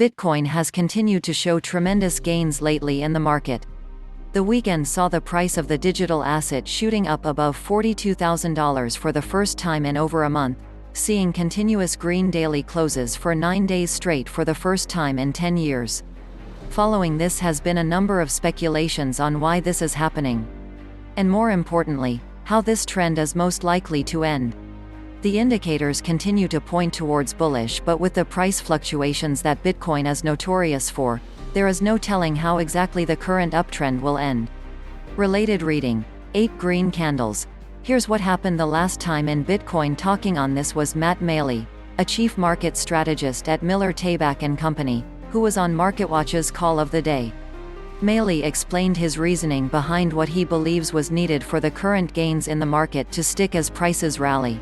Bitcoin has continued to show tremendous gains lately in the market. The weekend saw the price of the digital asset shooting up above $42,000 for the first time in over a month, seeing continuous green daily closes for 9 days straight for the first time in 10 years. Following this has been a number of speculations on why this is happening. And more importantly, how this trend is most likely to end. The indicators continue to point towards bullish, but with the price fluctuations that Bitcoin is notorious for, there is no telling how exactly the current uptrend will end. Related reading: 8 green candles. Here's what happened the last time in Bitcoin. Talking on this was Matt Maley, a chief market strategist at Miller Tabak Co, who was on MarketWatch's call of the day. Maley explained his reasoning behind what he believes was needed for the current gains in the market to stick as prices rally.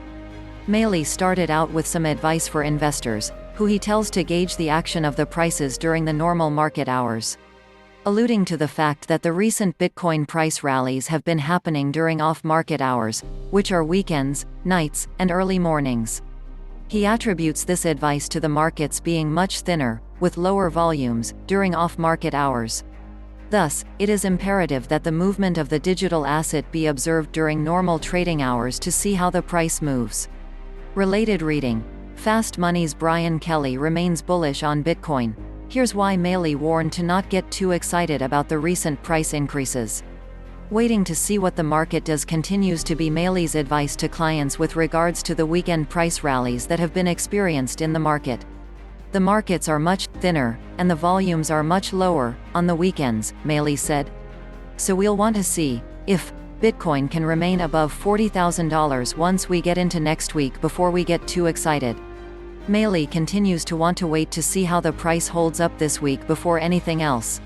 Maley started out with some advice for investors, who he tells to gauge the action of the prices during the normal market hours. Alluding to the fact that the recent Bitcoin price rallies have been happening during off-market hours, which are weekends, nights, and early mornings. He attributes this advice to the markets being much thinner, with lower volumes, during off-market hours. Thus, it is imperative that the movement of the digital asset be observed during normal trading hours to see how the price moves. Related reading: Fast Money's Brian Kelly remains bullish on Bitcoin. Here's why Maley warned to not get too excited about the recent price increases. Waiting to see what the market does continues to be Maley's advice to clients with regards to the weekend price rallies that have been experienced in the market. The markets are much thinner, and the volumes are much lower, on the weekends, Maley said. So we'll want to see if Bitcoin can remain above $40,000 once we get into next week before we get too excited. Maley continues to want to wait to see how the price holds up this week before anything else.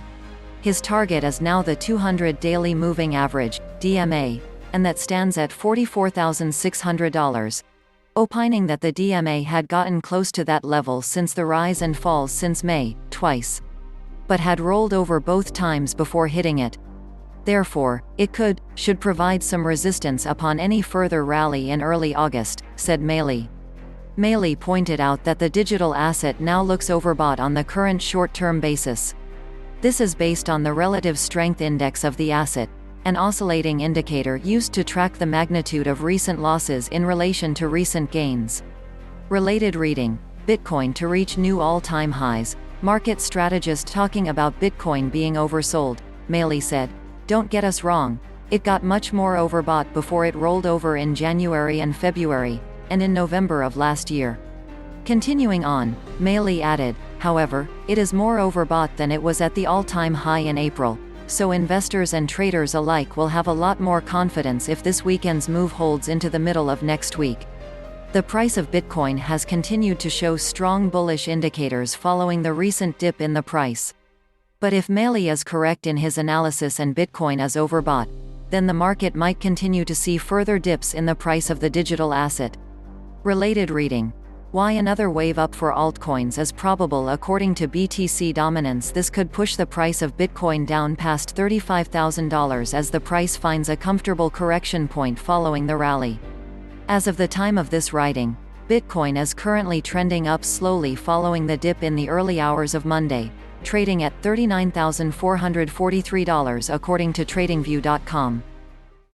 His target is now the 200 Daily Moving Average, DMA, and that stands at $44,600. Opining that the DMA had gotten close to that level since the rise and falls since May, twice. But had rolled over both times before hitting it. Therefore, it should provide some resistance upon any further rally in early August, said Maley. Maley pointed out that the digital asset now looks overbought on the current short-term basis. This is based on the relative strength index of the asset, an oscillating indicator used to track the magnitude of recent losses in relation to recent gains. Related reading: Bitcoin to reach new all-time highs. Market strategist talking about Bitcoin being oversold, Maley said. Don't get us wrong, it got much more overbought before it rolled over in January and February, and in November of last year. Continuing on, Maley added, however, it is more overbought than it was at the all-time high in April, so investors and traders alike will have a lot more confidence if this weekend's move holds into the middle of next week. The price of Bitcoin has continued to show strong bullish indicators following the recent dip in the price. But if Maley is correct in his analysis and Bitcoin is overbought, then the market might continue to see further dips in the price of the digital asset. Related reading: Why another wave up for altcoins is probable. According to BTC Dominance, this could push the price of Bitcoin down past $35,000 as the price finds a comfortable correction point following the rally. As of the time of this writing, Bitcoin is currently trending up slowly following the dip in the early hours of Monday, trading at $39,443 according to TradingView.com.